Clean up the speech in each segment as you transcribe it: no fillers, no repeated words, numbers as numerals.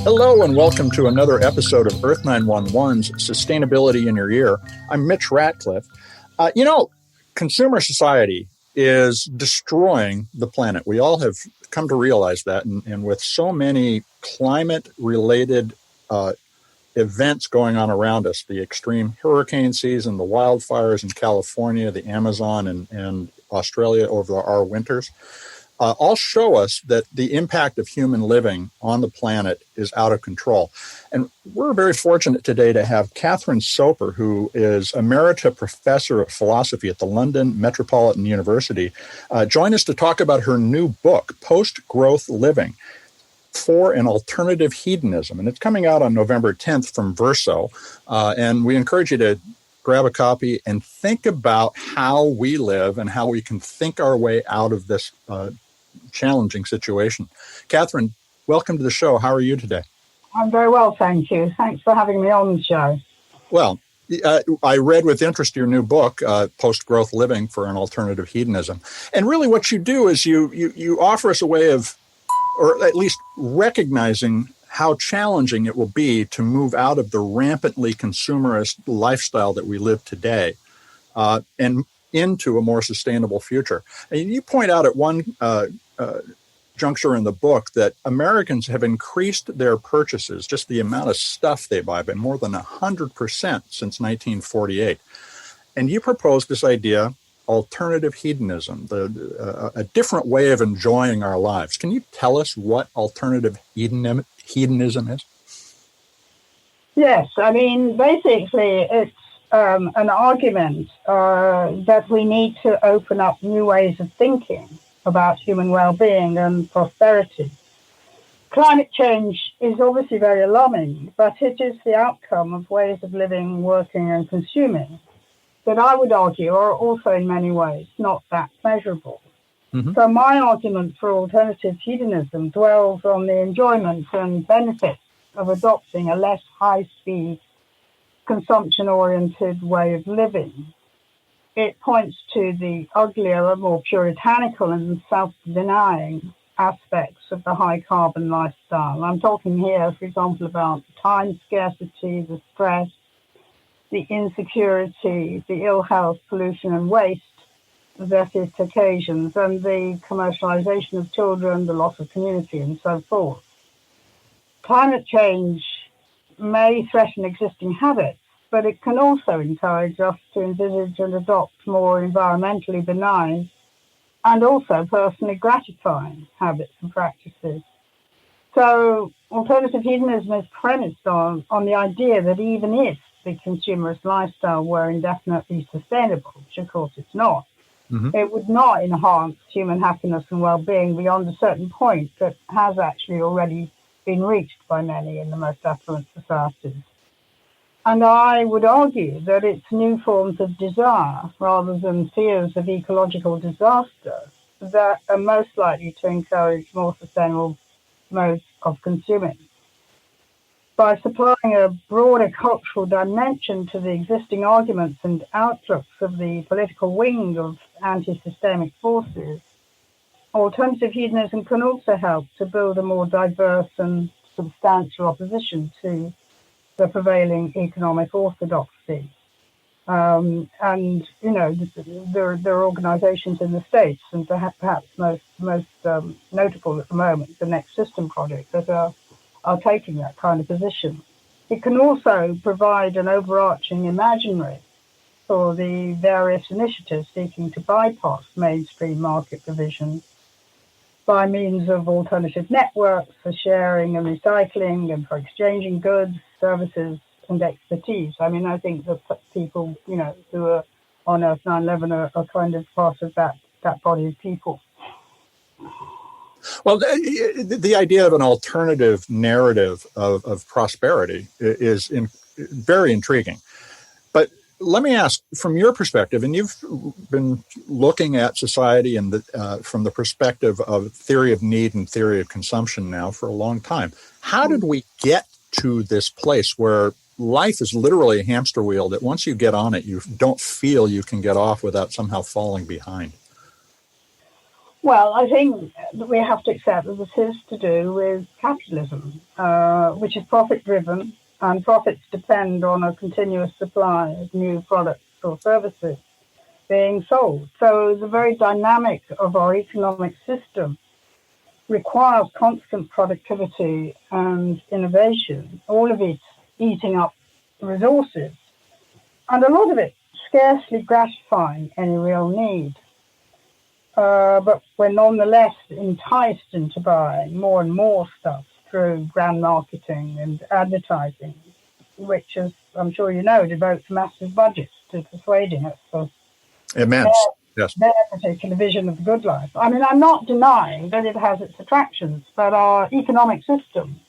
Hello and welcome to another episode of Earth911's Sustainability in Your Ear. I'm Mitch Ratcliffe. Consumer society is destroying the planet. We all have come to realize that, and with so many climate-related events going on around us, the extreme hurricane season, the wildfires in California, the Amazon, and Australia over our winters, all show us that the impact of human living on the planet is out of control. And we're very fortunate today to have Catherine-Soper, who is Emerita Professor of Philosophy at the London Metropolitan University, join us to talk about her new book, Post-Growth Living, for an Alternative Hedonism. And it's coming out on November 10th from Verso. And we encourage you to grab a copy and think about how we live and how we can think our way out of this challenging situation. Catherine, welcome to the show. How are you today? I'm very well, thank you. Thanks for having me on the show. Well, I read with interest your new book, Post-Growth Living for an Alternative Hedonism. And really what you do is you offer us a way of, or at least recognizing how challenging it will be to move out of the rampantly consumerist lifestyle that we live today and into a more sustainable future. And you point out at one juncture in the book that Americans have increased their purchases, just the amount of stuff they buy, by more than 100% since 1948. And you proposed this idea, alternative hedonism, a different way of enjoying our lives. Can you tell us what alternative hedonism is? Yes, I mean, basically it's an argument that we need to open up new ways of thinking about human well-being and prosperity. Climate change is obviously very alarming, but it is the outcome of ways of living, working and consuming that I would argue are also in many ways not that measurable. Mm-hmm. So my argument for alternative hedonism dwells on the enjoyment and benefits of adopting a less high-speed, consumption-oriented way of living. It points to the uglier, more puritanical and self-denying aspects of the high-carbon lifestyle. I'm talking here, for example, about time scarcity, the stress, the insecurity, the ill health, pollution and waste that it occasions, and the commercialization of children, the loss of community, and so forth. Climate change may threaten existing habits, but it can also encourage us to envisage and adopt more environmentally benign and also personally gratifying habits and practices. So alternative hedonism is premised on the idea that even if the consumerist lifestyle were indefinitely sustainable, which of course it's not, mm-hmm. It would not enhance human happiness and well-being beyond a certain point that has actually already been reached by many in the most affluent societies. And I would argue that it's new forms of desire rather than fears of ecological disaster that are most likely to encourage more sustainable modes of consuming. By supplying a broader cultural dimension to the existing arguments and outlooks of the political wing of anti-systemic forces, alternative hedonism can also help to build a more diverse and substantial opposition to the prevailing economic orthodoxy. And, you know, there are organizations in the States, and perhaps most notable at the moment, the Next System Project, that are taking that kind of position. It can also provide an overarching imaginary for the various initiatives seeking to bypass mainstream market provisions by means of alternative networks for sharing and recycling and for exchanging goods, services, and expertise. I mean, I think that people, you know, who are on Earth911 are kind of part of that body of people. Well, the idea of an alternative narrative of prosperity is very intriguing. But let me ask, from your perspective, and you've been looking at society and from the perspective of theory of need and theory of consumption now for a long time, how did we get to this place where life is literally a hamster wheel that once you get on it, you don't feel you can get off without somehow falling behind? Well, I think that we have to accept that this is to do with capitalism, which is profit-driven, and profits depend on a continuous supply of new products or services being sold. So the very dynamic of our economic system requires constant productivity and innovation, all of it eating up resources, and a lot of it scarcely gratifying any real need. But we're nonetheless enticed into buying more and more stuff through brand marketing and advertising, which, as I'm sure you know, devotes massive budgets to persuading us of Immense, yes. their particular vision of the good life. I mean, I'm not denying that it has its attractions, but our economic system,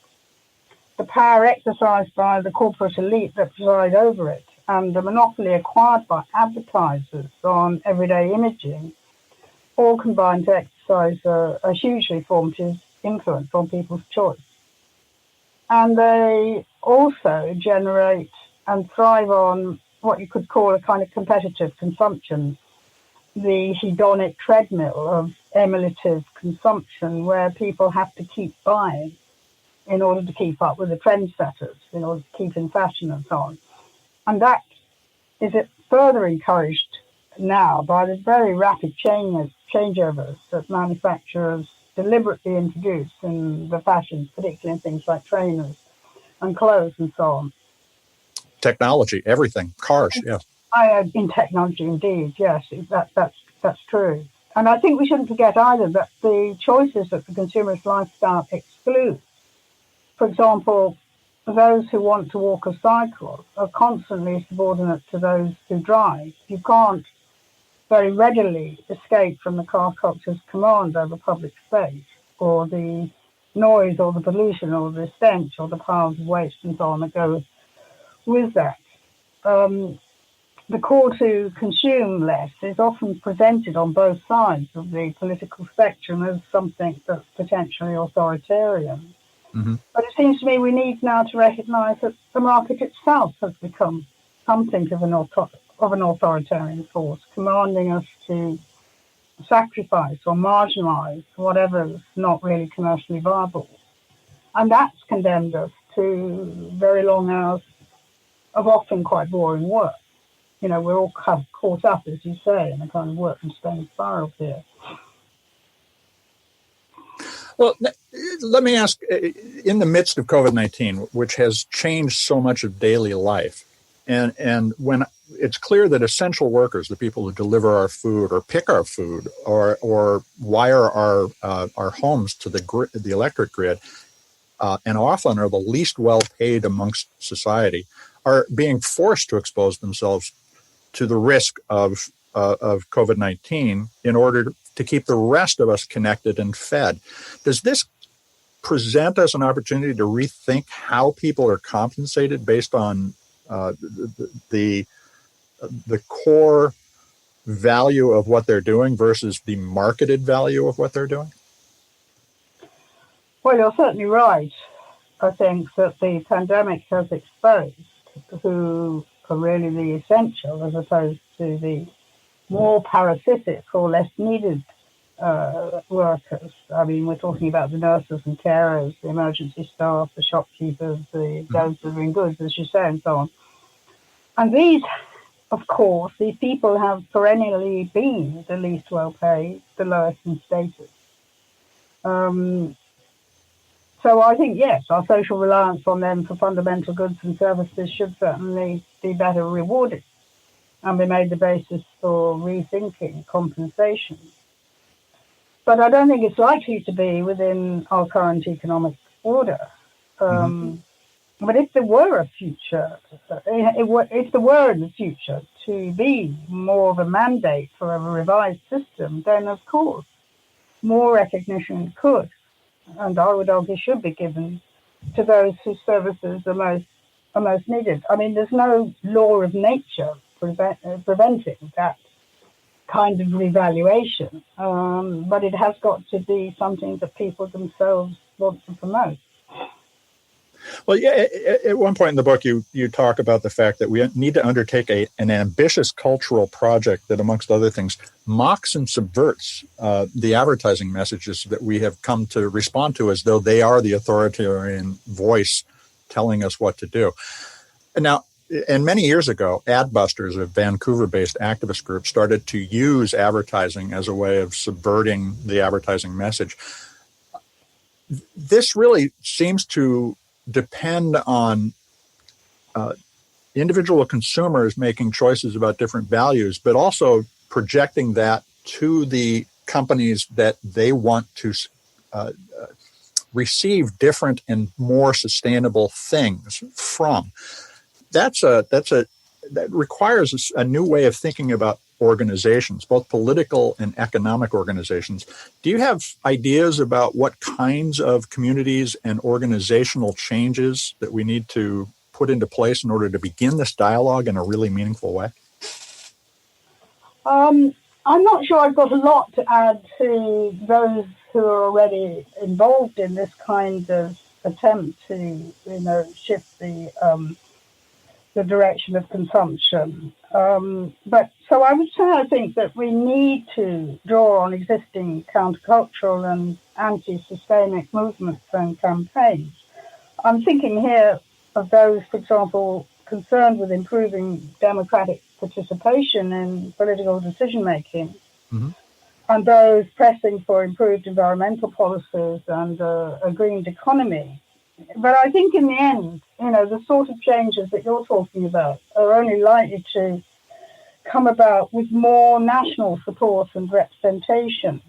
the power exercised by the corporate elite that preside over it, and the monopoly acquired by advertisers on everyday imaging, all combine to exercise a hugely formative influence on people's choice. And they also generate and thrive on what you could call a kind of competitive consumption, the hedonic treadmill of emulative consumption, where people have to keep buying in order to keep up with the trendsetters, in order to keep in fashion and so on. And that is further encouraged now by the very rapid changeovers that manufacturers deliberately introduce in the fashions, particularly in things like trainers and clothes and so on. Technology, everything, cars, yes. In technology, indeed, yes, that's true. And I think we shouldn't forget either that the choices that the consumerist lifestyle excludes, for example, those who want to walk or cycle are constantly subordinate to those who drive. You can't very readily escape from the car culture's command over public space, or the noise, or the pollution, or the stench, or the piles of waste and so on that go with that. The call to consume less is often presented on both sides of the political spectrum as something that's potentially authoritarian. Mm-hmm. But it seems to me we need now to recognise that the market itself has become something of an authoritarian force, commanding us to sacrifice or marginalise whatever's not really commercially viable. And that's condemned us to very long hours of often quite boring work. You know, we're all caught up, as you say, in a kind of work and stone spiral here. Well, let me ask, in the midst of COVID-19, which has changed so much of daily life, and when it's clear that essential workers, the people who deliver our food or pick our food or wire our homes to the electric grid, and often are the least well-paid amongst society, are being forced to expose themselves to the risk of COVID-19 in order to keep the rest of us connected and fed. Does this present us an opportunity to rethink how people are compensated based on the core value of what they're doing versus the marketed value of what they're doing? Well, you're certainly right. I think that the pandemic has exposed who are really the essential as opposed to the more parasitic or less needed workers. I mean, we're talking about the nurses and carers, the emergency staff, the shopkeepers, those delivering goods, as you say, and so on. And these, of course, these people have perennially been the least well-paid, the lowest in status. So I think, yes, our social reliance on them for fundamental goods and services should certainly be better rewarded and be made the basis for rethinking compensation. But I don't think it's likely to be within our current economic order. But if there were a future, if there were in the future to be more of a mandate for a revised system, then of course more recognition could, and I would argue should be given to those whose services are most needed. I mean, there's no law of nature preventing that kind of revaluation, but it has got to be something that people themselves want to promote. Well, yeah, at one point in the book, you talk about the fact that we need to undertake an ambitious cultural project that, amongst other things, mocks and subverts the advertising messages that we have come to respond to as though they are the authoritarian voice telling us what to do. Now, and many years ago, Adbusters, a Vancouver-based activist group, started to use advertising as a way of subverting the advertising message. This really seems to depend on individual consumers making choices about different values, but also projecting that to the companies that they want to receive different and more sustainable things from. That requires a new way of thinking about organizations, both political and economic organizations. Do you have ideas about what kinds of communities and organizational changes that we need to put into place in order to begin this dialogue in a really meaningful way? I'm not sure I've got a lot to add to those who are already involved in this kind of attempt to, shift the direction of consumption. But so I would say I think that we need to draw on existing countercultural and anti-systemic movements and campaigns. I'm thinking here of those, for example, concerned with improving democratic participation in political decision-making, mm-hmm. and those pressing for improved environmental policies and a greened economy. But I think in the end, the sort of changes that you're talking about are only likely to come about with more national support and representation.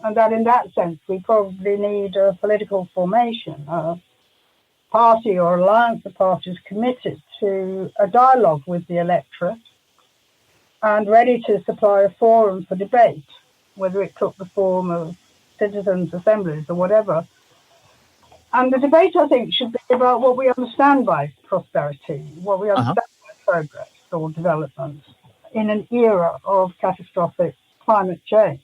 And that in that sense, we probably need a political formation, a party or alliance of parties committed to a dialogue with the electorate and ready to supply a forum for debate, whether it took the form of citizens' assemblies or whatever. And the debate, I think, should be about what we understand by prosperity, what we understand by progress or development in an era of catastrophic climate change.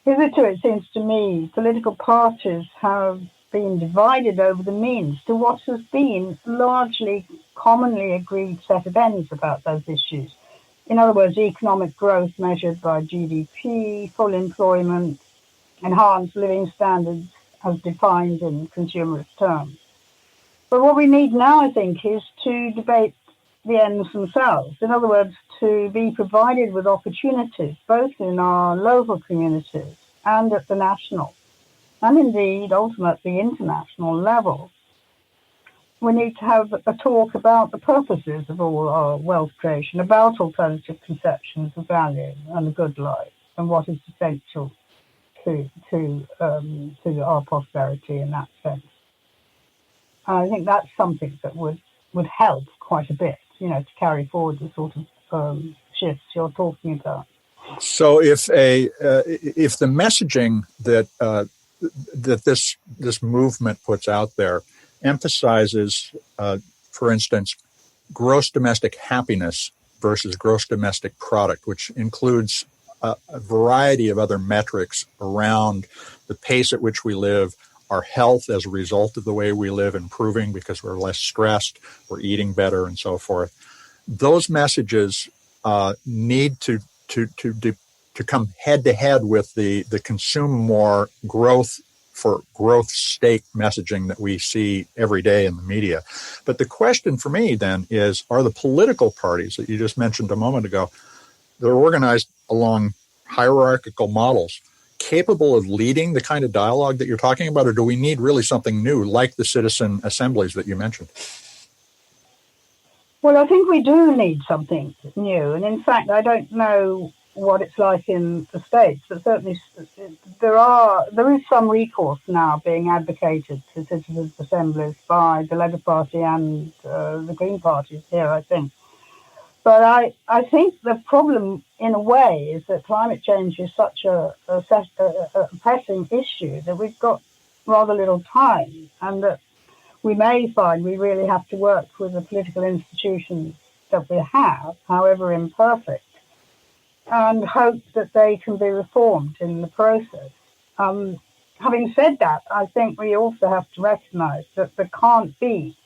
Hitherto, it seems to me, political parties have been divided over the means to what has been largely commonly agreed set of ends about those issues. In other words, economic growth measured by GDP, full employment, enhanced living standards as defined in consumerist terms. But what we need now, I think, is to debate the ends themselves. In other words, to be provided with opportunities, both in our local communities and at the national, and indeed, ultimately, international level. We need to have a talk about the purposes of all our wealth creation, about alternative conceptions of value and the good life, and what is essential to our prosperity in that sense. I think that's something that would help quite a bit, to carry forward the sort of shifts you're talking about. So, if the messaging that this movement puts out there emphasizes, for instance, gross domestic happiness versus gross domestic product, which includes a variety of other metrics around the pace at which we live, our health as a result of the way we live improving because we're less stressed, we're eating better, and so forth. Those messages need to come head to head with the consume more growth for growth stake messaging that we see every day in the media. But the question for me then is, are the political parties that you just mentioned a moment ago, they're organized along hierarchical models, capable of leading the kind of dialogue that you're talking about, or do we need really something new like the citizen assemblies that you mentioned? Well, I think we do need something new. And in fact, I don't know what it's like in the States, but certainly there is some recourse now being advocated to citizens' assemblies by the Labour Party and the Green parties here, I think. But I think the problem, in a way, is that climate change is such a pressing issue that we've got rather little time, and that we may find we really have to work with the political institutions that we have, however imperfect, and hope that they can be reformed in the process. Having said that, I think we also have to recognize that there can't be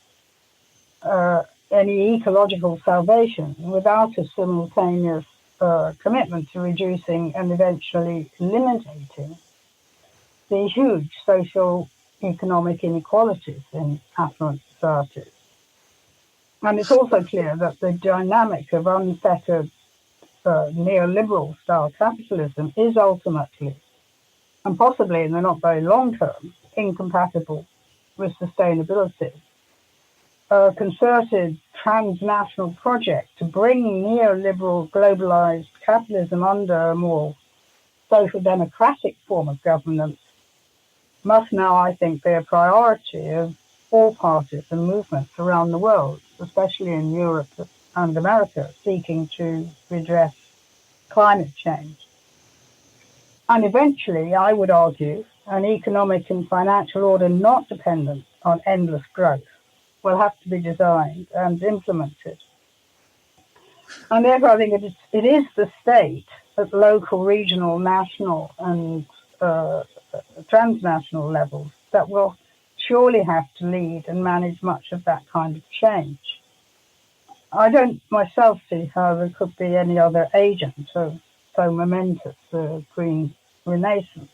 any ecological salvation without a simultaneous commitment to reducing and eventually eliminating the huge social economic inequalities in affluent societies. And it's also clear that the dynamic of unfettered neoliberal style capitalism is ultimately, and possibly in the not very long term, incompatible with sustainability. A concerted transnational project to bring neoliberal globalized capitalism under a more social democratic form of governance must now, I think, be a priority of all parties and movements around the world, especially in Europe and America, seeking to redress climate change. And eventually, I would argue, an economic and financial order not dependent on endless growth will have to be designed and implemented. And therefore, I think it is the state at local, regional, national, and transnational levels that will surely have to lead and manage much of that kind of change. I don't myself see how there could be any other agent of so momentous green renaissance.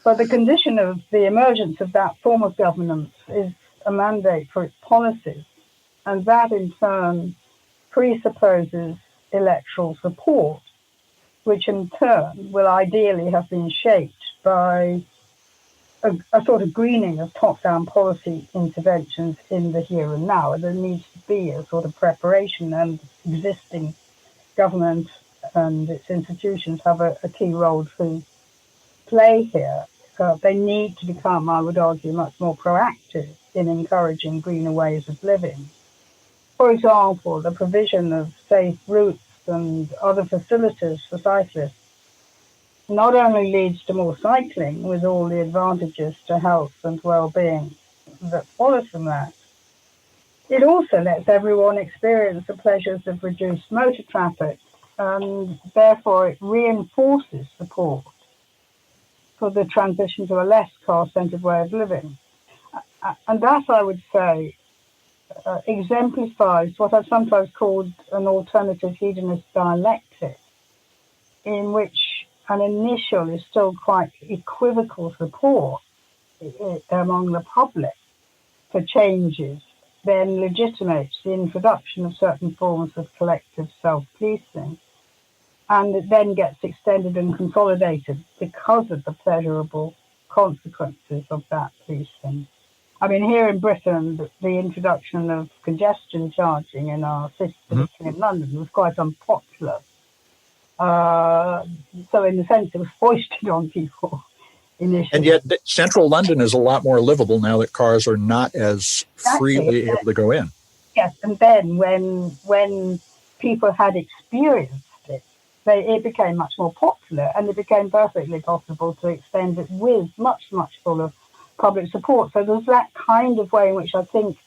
But the condition of the emergence of that form of governance is a mandate for its policies, and that in turn presupposes electoral support, which in turn will ideally have been shaped by a sort of greening of top-down policy interventions in the here and now. There needs to be a sort of preparation, and existing government and its institutions have a key role to play here. They need to become, I would argue, much more proactive in encouraging greener ways of living. For example, the provision of safe routes and other facilities for cyclists not only leads to more cycling with all the advantages to health and well-being that follow from that, it also lets everyone experience the pleasures of reduced motor traffic, and therefore it reinforces support for the transition to a less car-centered way of living. And that, I would say, exemplifies what I've sometimes called an alternative hedonist dialectic, in which an initial is still quite equivocal support among the public for changes then legitimates the introduction of certain forms of collective self-policing, and it then gets extended and consolidated because of the pleasurable consequences of that policing. I mean, here in Britain, the introduction of congestion charging in our city, particularly in London, was quite unpopular. So in a sense, it was foisted on people initially. And yet central London is a lot more livable now that cars are not as freely able to go in. Yes, and then when people had experienced it, it became much more popular, and it became perfectly possible to extend it with much, much fuller public support. So there's that kind of way in which I think,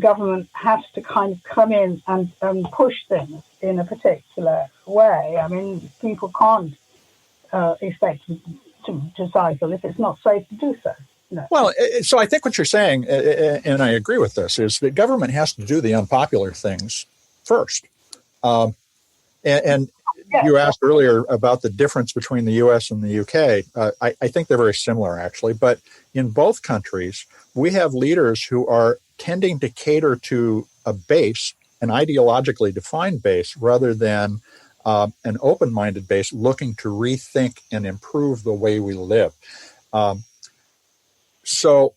government has to kind of come in and push things in a particular way. I mean, people can't expect to cycle if it's not safe to do so. No. Well, so I think what you're saying, and I agree with this, is that government has to do the unpopular things first. And yes. You asked earlier about the difference between the U.S. and the U.K. I think they're very similar, actually. But in both countries, we have leaders who are tending to cater to a base, an ideologically defined base, rather than an open-minded base looking to rethink and improve the way we live. So,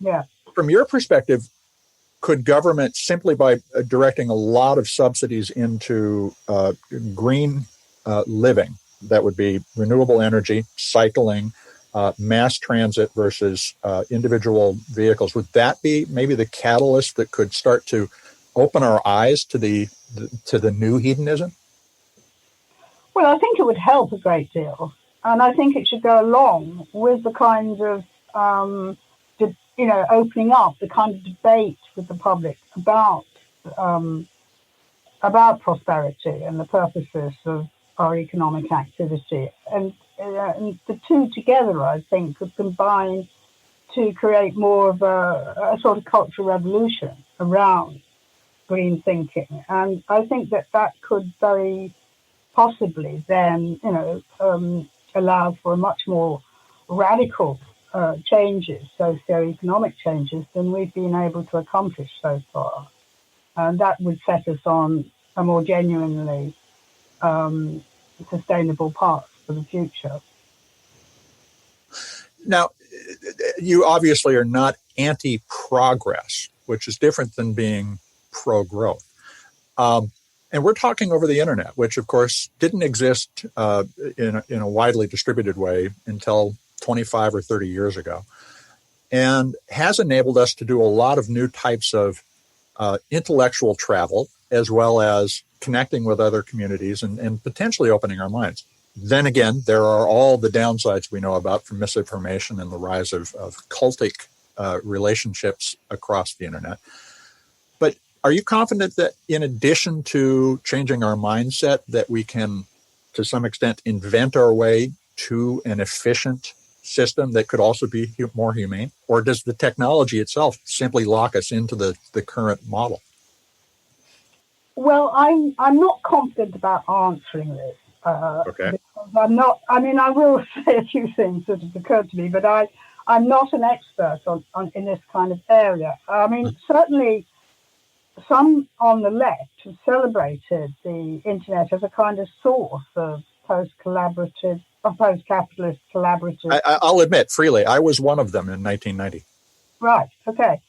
yeah. From your perspective, could government, simply by directing a lot of subsidies into green living, that would be renewable energy, cycling, mass transit versus individual vehicles, would that be maybe the catalyst that could start to open our eyes to the new hedonism? Well, I think it would help a great deal, and I think it should go along with the kind of opening up the kind of debate with the public about prosperity and the purposes of our economic activity. And and the two together, I think, could combine to create more of a sort of cultural revolution around green thinking. And I think that could very possibly then, allow for much more radical changes, socio-economic changes, than we've been able to accomplish so far. And that would set us on a more genuinely sustainable path for the future. Now, you obviously are not anti-progress, which is different than being pro-growth. And we're talking over the internet, which, of course, didn't exist in a widely distributed way until 25 or 30 years ago, and has enabled us to do a lot of new types of intellectual travel, as well as connecting with other communities and potentially opening our minds. Then again, there are all the downsides we know about from misinformation and the rise of cultic relationships across the internet. But are you confident that in addition to changing our mindset, that we can, to some extent, invent our way to an efficient system that could also be more humane? Or does the technology itself simply lock us into the current model? Well, I'm not confident about answering this. Okay. I'm not. I mean, I will say a few things that have occurred to me, but I'm not an expert on in this kind of area. I mean, certainly some on the left have celebrated the internet as a kind of source of post-capitalist collaborative. I'll admit freely, I was one of them in 1990. Right. Okay.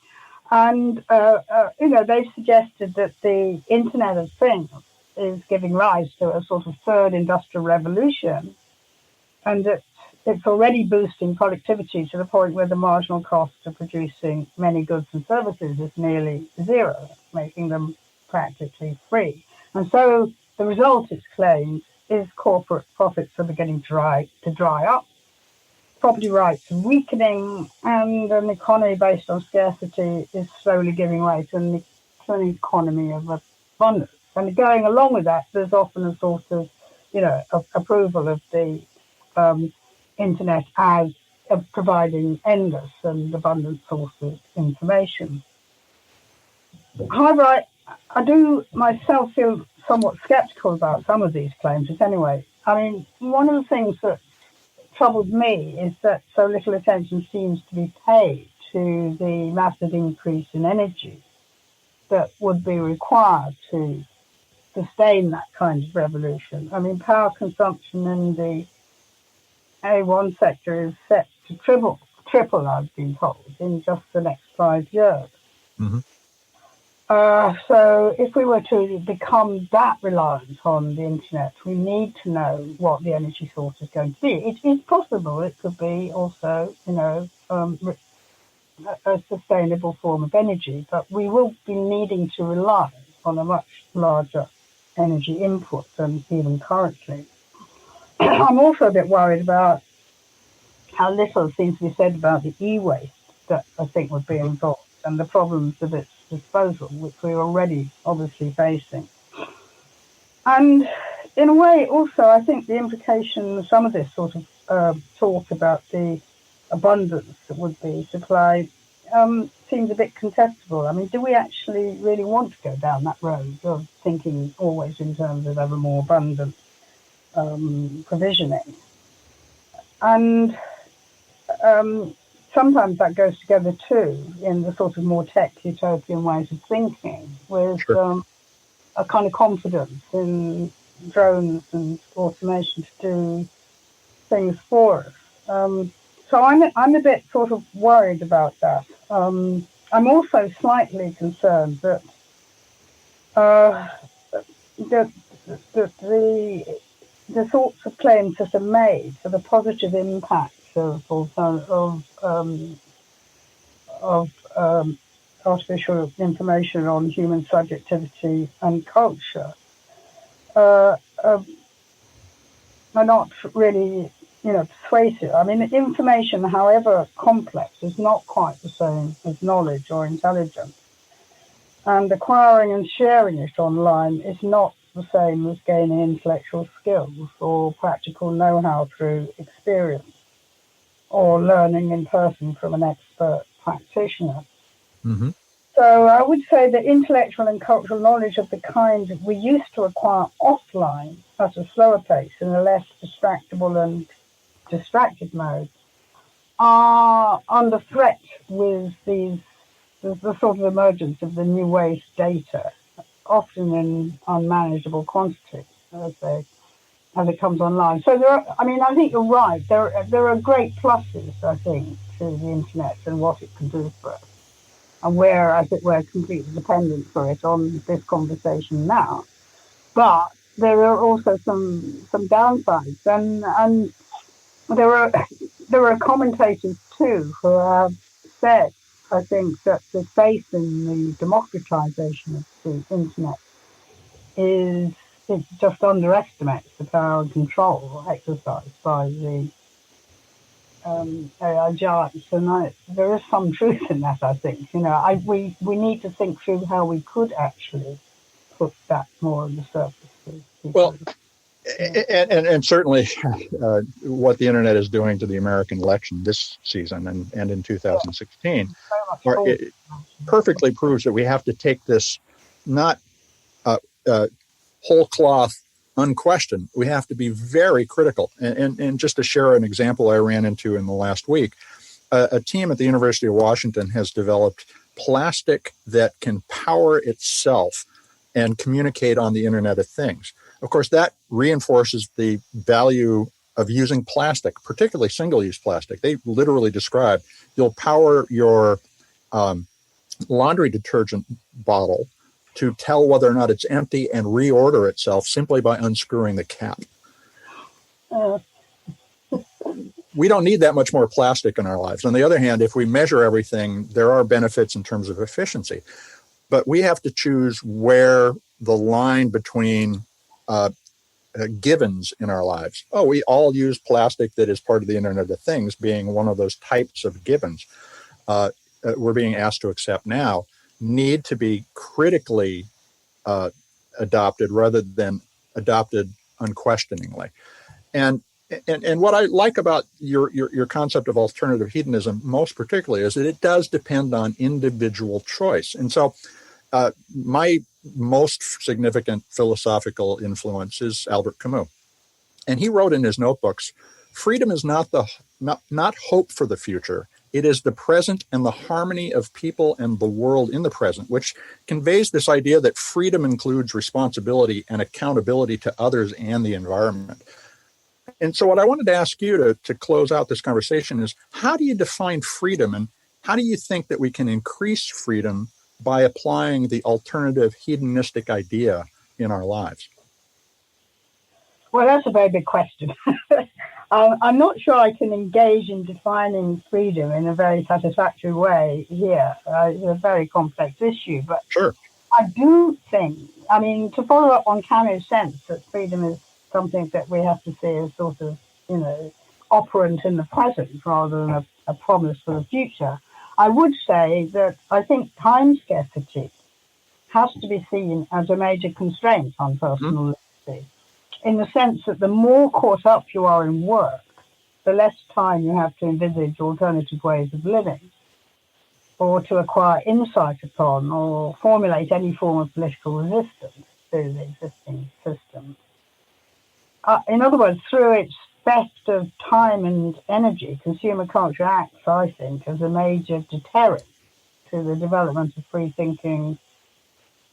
And they've suggested that the Internet of Things is giving rise to a sort of third industrial revolution, and that it's already boosting productivity to the point where the marginal cost of producing many goods and services is nearly zero, making them practically free. And so the result, it's claimed, is corporate profits are beginning to dry up, property rights are weakening, and an economy based on scarcity is slowly giving way to an economy of abundance. And going along with that, there's often a sort of, approval of the internet as providing endless and abundant sources of information. However, I do myself feel somewhat skeptical about some of these claims. Anyway, I mean, one of the things that troubled me is that so little attention seems to be paid to the massive increase in energy that would be required to sustain that kind of revolution. I mean, power consumption in the A1 sector is set to triple, I've been told, in just the next 5 years. Mm-hmm. So if we were to become that reliant on the internet, we need to know what the energy source is going to be. It is possible it could be also, a sustainable form of energy, but we will be needing to rely on a much larger energy input than even currently. I'm also a bit worried about how little seems to be said about the e-waste that I think would be involved and the problems of its disposal, which we're already obviously facing. And in a way, also, I think the implication of some of this sort of talk about the abundance that would be supplied seems a bit contestable. I mean, do we actually really want to go down that road of thinking always in terms of ever more abundant provisioning? And sometimes that goes together too in the sort of more tech utopian ways of thinking with a kind of confidence in drones and automation to do things for us. So I'm a bit sort of worried about that. I'm also slightly concerned that the sorts of claims that are made for the positive impact of artificial information on human subjectivity and culture are not really, persuasive. I mean, information, however complex, is not quite the same as knowledge or intelligence. And acquiring and sharing it online is not the same as gaining intellectual skills or practical know-how through experience or learning in person from an expert practitioner. Mm-hmm. So I would say that intellectual and cultural knowledge of the kind we used to acquire offline at a slower pace in a less distractible and distracted mode are under threat with the sort of emergence of the new waste data, often in unmanageable quantities as it comes online. So I think you're right. There are great pluses, I think, to the internet and what it can do for us, and I think we're completely dependent for it on this conversation now. But there are also some downsides, and there are commentators too who have said, I think, that the faith in the democratization of the internet it just underestimates the power and control exercised by the AI giants, and there is some truth in that. I think we need to think through how we could actually put that more on the surface. Well, and certainly what the internet is doing to the American election this season and in 2016 it perfectly proves that we have to take this not whole cloth unquestioned. We have to be very critical. And just to share an example I ran into in the last week, a team at the University of Washington has developed plastic that can power itself and communicate on the Internet of Things. Of course, that reinforces the value of using plastic, particularly single-use plastic. They literally describe you'll power your laundry detergent bottle to tell whether or not it's empty and reorder itself simply by unscrewing the cap. We don't need that much more plastic in our lives. On the other hand, if we measure everything, there are benefits in terms of efficiency. But we have to choose where the line between givens in our lives. Oh, we all use plastic that is part of the Internet of Things, being one of those types of givens we're being asked to accept now, need to be critically adopted rather than adopted unquestioningly. And what I like about your concept of alternative hedonism most particularly is that it does depend on individual choice. And so my most significant philosophical influence is Albert Camus. And he wrote in his notebooks, freedom is not hope for the future. It is the present and the harmony of people and the world in the present, which conveys this idea that freedom includes responsibility and accountability to others and the environment. And so what I wanted to ask you to close out this conversation is, how do you define freedom, and how do you think that we can increase freedom by applying the alternative hedonistic idea in our lives? Well, that's a very big question. I'm not sure I can engage in defining freedom in a very satisfactory way here. It's a very complex issue, but sure. I do think, to follow up on Camus' sense that freedom is something that we have to see as sort of, operant in the present rather than a promise for the future, I would say that I think time scarcity has to be seen as a major constraint on personal liberty, in the sense that the more caught up you are in work, the less time you have to envisage alternative ways of living, or to acquire insight upon or formulate any form of political resistance to the existing system. In other words, through its theft of time and energy, consumer culture acts, I think, as a major deterrent to the development of free thinking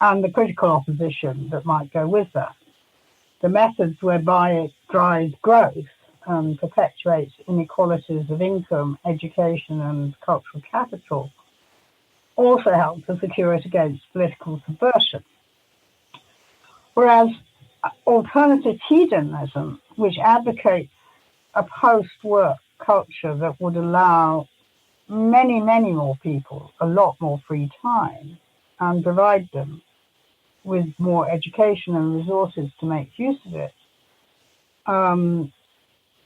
and the critical opposition that might go with that. The methods whereby it drives growth and perpetuates inequalities of income, education, and cultural capital also help to secure it against political subversion. Whereas alternative hedonism, which advocates a post-work culture that would allow many, many more people a lot more free time and provide them with more education and resources to make use of it,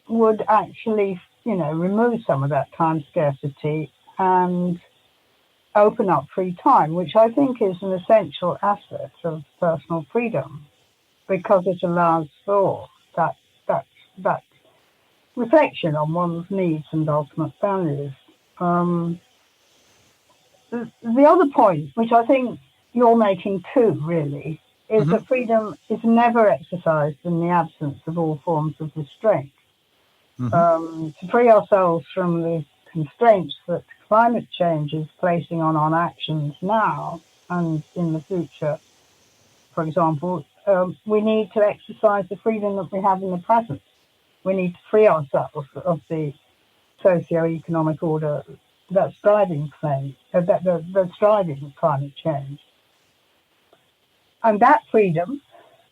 would actually, remove some of that time scarcity and open up free time, which I think is an essential asset of personal freedom. because it allows for that reflection on one's needs and ultimate values. The other point, which I think you're making too, really, is that freedom is never exercised in the absence of all forms of restraint. To free ourselves from the constraints that climate change is placing on our actions now and in the future, for example, we need to exercise the freedom that we have in the present. We need to free ourselves of the socio-economic order that's driving that's driving climate change. And that freedom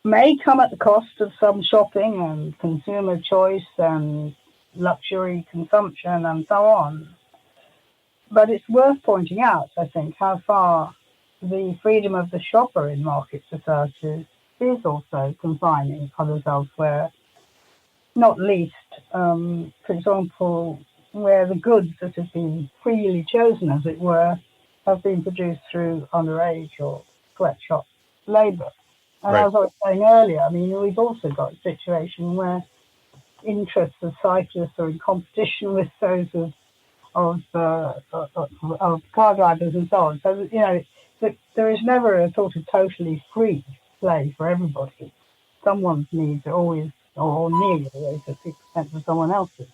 may come at the cost of some shopping and consumer choice and luxury consumption and so on. But it's worth pointing out, I think, how far the freedom of the shopper in market societies is also confining others elsewhere, not least, for example, where the goods that have been freely chosen, as it were, have been produced through underage or sweatshop labour. And as I was saying earlier, I mean, we've also got a situation where interests of cyclists are in competition with those of car drivers and so on. So, you know, there is never a sort of totally free play for everybody. Someone's needs are always, or nearly always, at the expense of someone else's.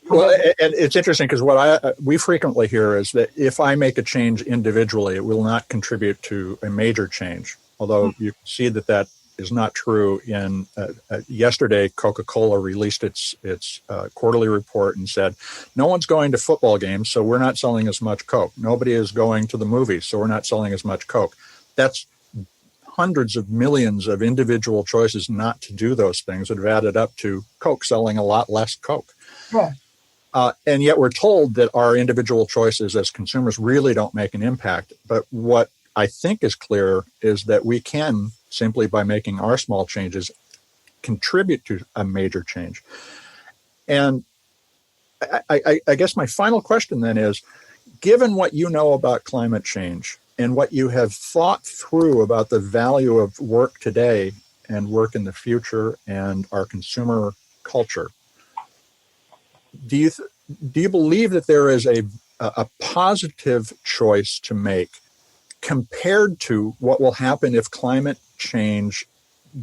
Well, and it's interesting because what we frequently hear is that if I make a change individually, it will not contribute to a major change. Although you see that is not true. In yesterday, Coca-Cola released its quarterly report and said, no one's going to football games, so we're not selling as much Coke. Nobody is going to the movies, so we're not selling as much Coke. That's hundreds of millions of individual choices not to do those things that have added up to Coke selling a lot less Coke. Yeah. And yet we're told that our individual choices as consumers really don't make an impact. But what I think is clear is that we can, simply by making our small changes, contribute to a major change. And I guess my final question then is, given what you know about climate change and what you have thought through about the value of work today and work in the future and our consumer culture, do you believe that there is a positive choice to make compared to what will happen if climate change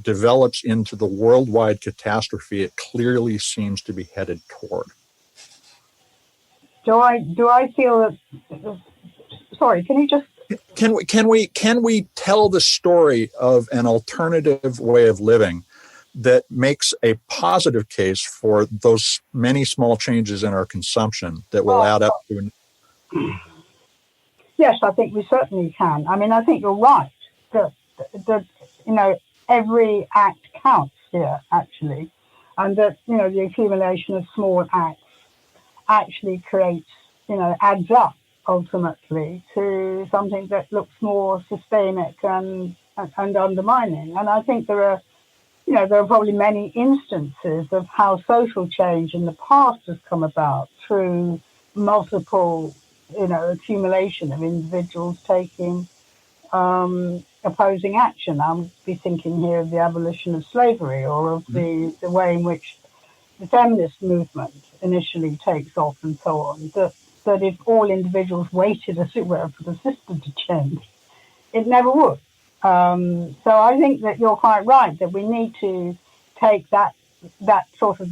develops into the worldwide catastrophe it clearly seems to be headed toward? Do I feel that? Sorry, can you just? Can we tell the story of an alternative way of living that makes a positive case for those many small changes in our consumption that will add up to? Yes, I think we certainly can. I mean, I think you're right that you know, every act counts here actually, and that, you know, the accumulation of small acts actually creates, you know, adds up ultimately to something that looks more systemic and undermining. And I think there are probably many instances of how social change in the past has come about through multiple, you know, accumulation of individuals taking opposing action. I'll be thinking here of the abolition of slavery, or of the way in which the feminist movement initially takes off and so on. That if all individuals waited, as it were, for the system to change, it never would. So I think that you're quite right, that we need to take that sort of,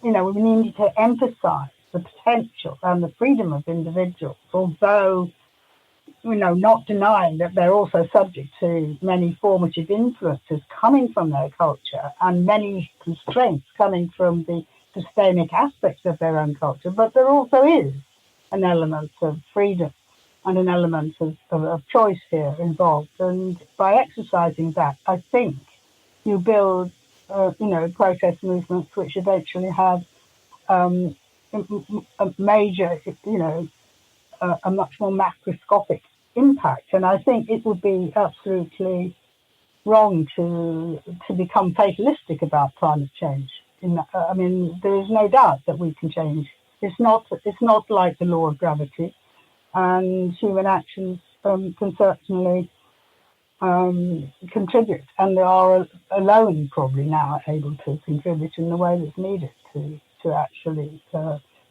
you know, we need to emphasize the potential and the freedom of individuals, although, you know, not denying that they're also subject to many formative influences coming from their culture and many constraints coming from the systemic aspects of their own culture. But there also is an element of freedom and an element of choice here involved. And by exercising that, I think you build, you know, protest movements which eventually have a major, you know, a much more macroscopic impact. And I think it would be absolutely wrong to become fatalistic about climate change. I mean, there is no doubt that we can change. It's not like the law of gravity, and human actions can certainly contribute, and they are alone probably now able to contribute in the way that's needed to actually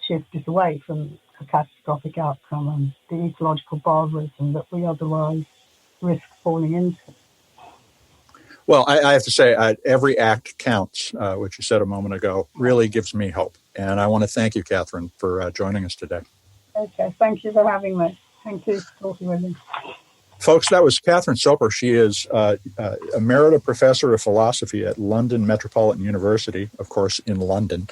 shift it away from a catastrophic outcome and the ecological barbarism that we otherwise risk falling into. Well, I have to say, every act counts, which you said a moment ago, really gives me hope. And I want to thank you, Catherine, for joining us today. Okay, thank you for having me. Thank you for talking with me. Folks, that was Catherine-Soper. She is Emerita Professor of Philosophy at London Metropolitan University, of course, in London.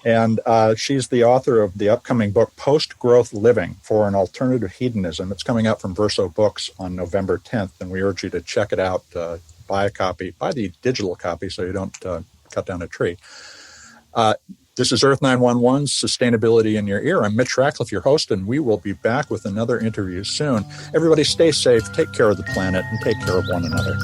And she's the author of the upcoming book, Post-Growth Living for an Alternative Hedonism. It's coming out from Verso Books on November 10th, and we urge you to check it out. Buy a copy, buy the digital copy so you don't cut down a tree. This is Earth911's Sustainability in Your Ear. I'm Mitch Ratcliffe, your host, and we will be back with another interview soon. Everybody stay safe, take care of the planet, and take care of one another.